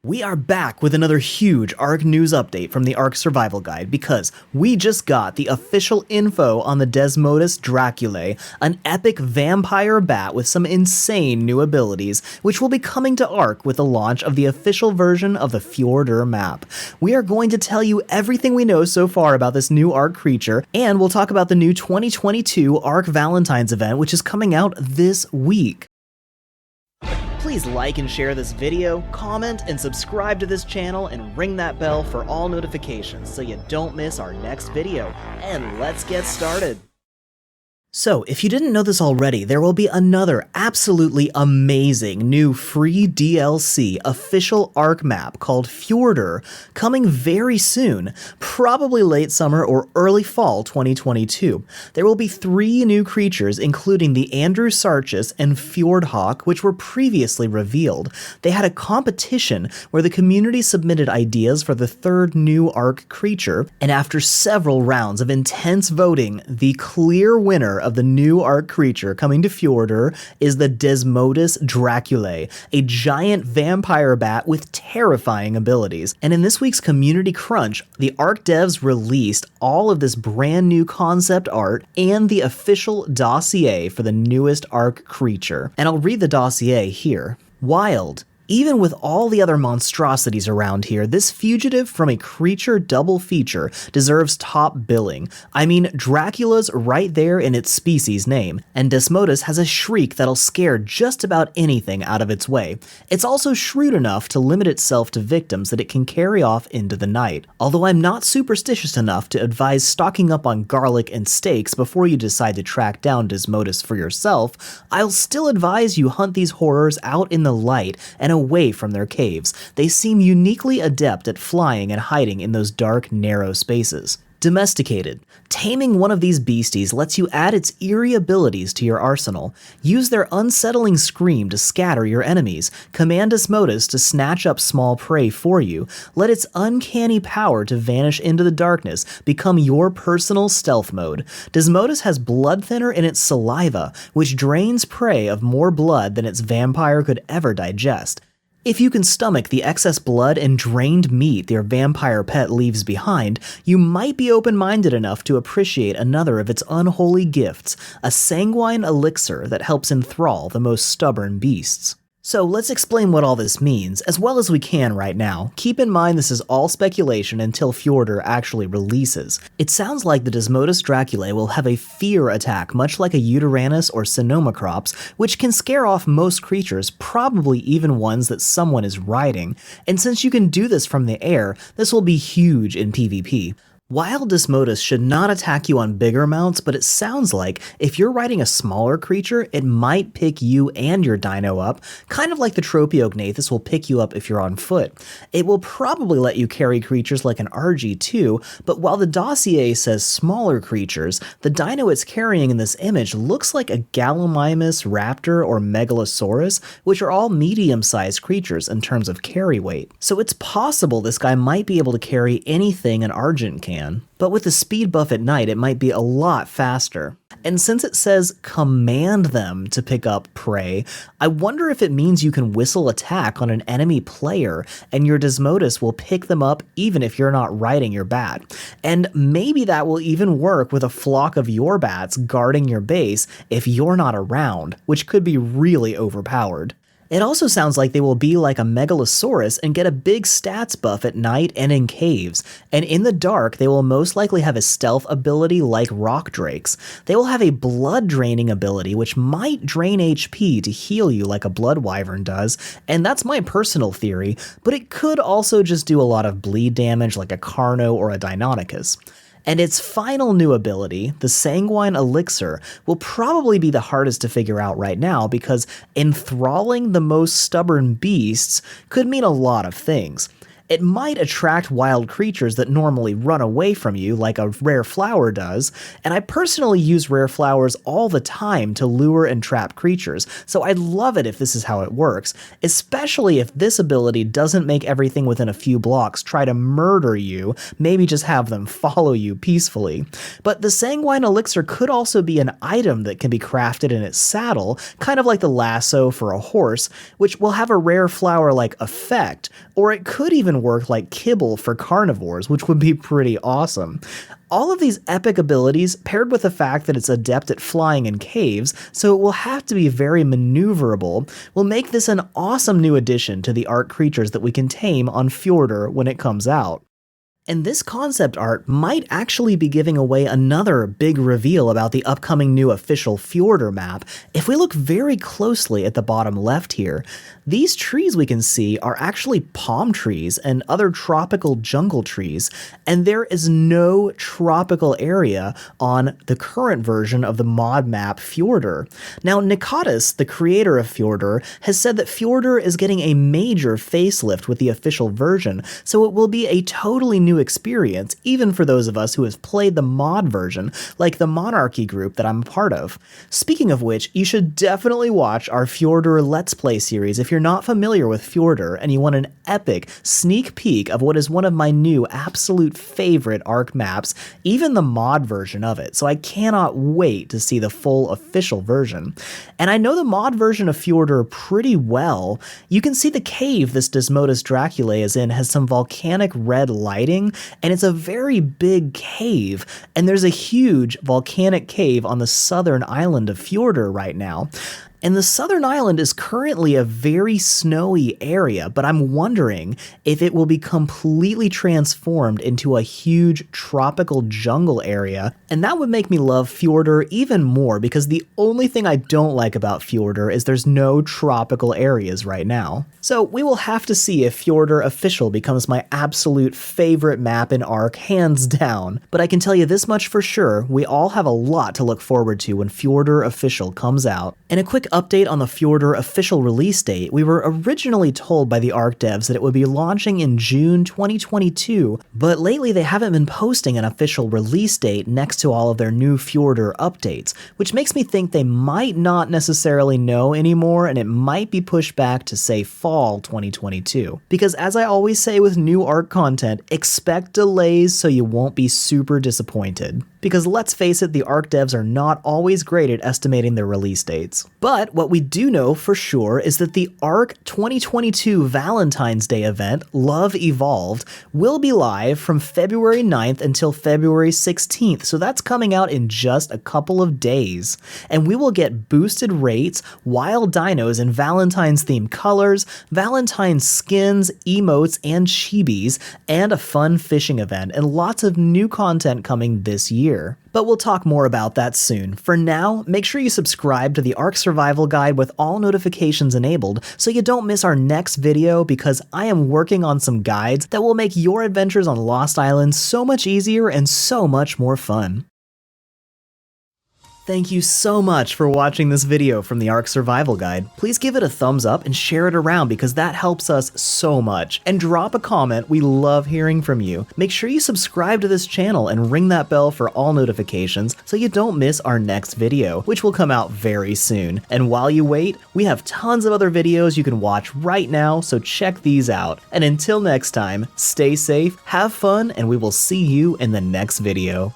We are back with another huge Ark news update from the Ark Survival Guide because we just got the official info on the Desmodus Draculae, an epic vampire bat with some insane new abilities, which will be coming to Ark with the launch of the official version of the Fjordur map. We are going to tell you everything we know so far about this new Ark creature, and we'll talk about the new 2022 Ark Valentines event, which is coming out this week. Please like and share this video, comment and subscribe to this channel, and ring that bell for all notifications so you don't miss our next video. And let's get started! So, if you didn't know this already, there will be another absolutely amazing new free DLC official Ark map called Fjordur coming very soon, probably late summer or early fall 2022. There will be 3 new creatures, including the Andrewsarchus and Fjordhawk, which were previously revealed. They had a competition where the community submitted ideas for the 3rd new Ark creature, and after several rounds of intense voting, the clear winner of the new Ark creature coming to Fjordur is the Desmodus Draculae, a giant vampire bat with terrifying abilities. And in this week's community crunch, the Ark Devs released all of this brand new concept art and the official dossier for the newest Ark creature. And I'll read the dossier here. Wild. Even with all the other monstrosities around here, this fugitive from a creature double feature deserves top billing. I mean, Dracula's right there in its species name, and Desmodus has a shriek that'll scare just about anything out of its way. It's also shrewd enough to limit itself to victims that it can carry off into the night. Although I'm not superstitious enough to advise stocking up on garlic and steaks before you decide to track down Desmodus for yourself, I'll still advise you hunt these horrors out in the light and away from their caves. They seem uniquely adept at flying and hiding in those dark, narrow spaces. Domesticated. Taming one of these beasties lets you add its eerie abilities to your arsenal. Use their unsettling scream to scatter your enemies. Command Desmodus to snatch up small prey for you. Let its uncanny power to vanish into the darkness become your personal stealth mode. Desmodus has blood thinner in its saliva, which drains prey of more blood than its vampire could ever digest. If you can stomach the excess blood and drained meat your vampire pet leaves behind, you might be open-minded enough to appreciate another of its unholy gifts, a sanguine elixir that helps enthrall the most stubborn beasts. So let's explain what all this means, as well as we can right now. Keep in mind this is all speculation until Fjordur actually releases. It sounds like the Desmodus Draculae will have a fear attack much like a Uteranus or Sinomacrops, which can scare off most creatures, probably even ones that someone is riding. And since you can do this from the air, this will be huge in PvP. Wild Desmodus should not attack you on bigger mounts, but it sounds like if you're riding a smaller creature, it might pick you and your dino up, kind of like the Tropiognathus will pick you up if you're on foot. It will probably let you carry creatures like an RG2, but while the dossier says smaller creatures, the dino it's carrying in this image looks like a Gallimimus raptor or Megalosaurus, which are all medium-sized creatures in terms of carry weight. So it's possible this guy might be able to carry anything an Argent can. But with the speed buff at night, it might be a lot faster. And since it says command them to pick up prey, I wonder if it means you can whistle attack on an enemy player, and your Desmodus will pick them up even if you're not riding your bat. And maybe that will even work with a flock of your bats guarding your base if you're not around, which could be really overpowered. It also sounds like they will be like a Megalosaurus and get a big stats buff at night and in caves, and in the dark they will most likely have a stealth ability like rock drakes. They will have a blood draining ability which might drain HP to heal you like a blood wyvern does, and that's my personal theory, but it could also just do a lot of bleed damage like a Carno or a Deinonychus. And its final new ability, the Sanguine Elixir, will probably be the hardest to figure out right now because enthralling the most stubborn beasts could mean a lot of things. It might attract wild creatures that normally run away from you like a rare flower does, and I personally use rare flowers all the time to lure and trap creatures, so I'd love it if this is how it works, especially if this ability doesn't make everything within a few blocks try to murder you, maybe just have them follow you peacefully. But the Sanguine Elixir could also be an item that can be crafted in its saddle, kind of like the lasso for a horse, which will have a rare flower-like effect, or it could even work like kibble for carnivores, which would be pretty awesome. All of these epic abilities, paired with the fact that it's adept at flying in caves, so it will have to be very maneuverable, will make this an awesome new addition to the Ark creatures that we can tame on Fjordur when it comes out. And this concept art might actually be giving away another big reveal about the upcoming new official Fjordur map if we look very closely at the bottom left here. These trees we can see are actually palm trees and other tropical jungle trees, and there is no tropical area on the current version of the mod map Fjordur. Now, Nikatis, the creator of Fjordur, has said that Fjordur is getting a major facelift with the official version, so it will be a totally new experience, even for those of us who have played the mod version, like the Monarchy group that I'm a part of. Speaking of which, you should definitely watch our Fjordur Let's Play series if you're not familiar with Fjordur and you want an epic sneak peek of what is one of my new absolute favorite Ark maps, even the mod version of it, so I cannot wait to see the full official version. And I know the mod version of Fjordur pretty well. You can see the cave this Desmodus Draculae is in has some volcanic red lighting, and it's a very big cave, and there's a huge volcanic cave on the southern island of Fjordur right now. And the southern island is currently a very snowy area, but I'm wondering if it will be completely transformed into a huge tropical jungle area, and that would make me love Fjordur even more, because the only thing I don't like about Fjordur is there's no tropical areas right now. So we will have to see if Fjordur Official becomes my absolute favorite map in Ark, hands down, but I can tell you this much for sure, we all have a lot to look forward to when Fjordur Official comes out. And a quick update on the Fjordur official release date, we were originally told by the Ark Devs that it would be launching in June 2022, but lately they haven't been posting an official release date next to all of their new Fjordur updates, which makes me think they might not necessarily know anymore, and it might be pushed back to, say, fall 2022. Because as I always say with new Ark content, expect delays so you won't be super disappointed. Because let's face it, the Ark Devs are not always great at estimating their release dates. But what we do know for sure is that the Ark 2022 Valentines Day Event, Love Evolved, will be live from February 9th until February 16th, so that's coming out in just a couple of days. And we will get boosted rates, wild dinos in Valentine's themed colors, Valentine's skins, emotes, and chibis, and a fun fishing event, and lots of new content coming this year. But we'll talk more about that soon. For now, make sure you subscribe to the Ark Survival Guide with all notifications enabled so you don't miss our next video, because I am working on some guides that will make your adventures on Lost Island so much easier and so much more fun. Thank you so much for watching this video from the Ark Survival Guide. Please give it a thumbs up and share it around, because that helps us so much. And drop a comment, we love hearing from you. Make sure you subscribe to this channel and ring that bell for all notifications so you don't miss our next video, which will come out very soon. And while you wait, we have tons of other videos you can watch right now, so check these out. And until next time, stay safe, have fun, and we will see you in the next video.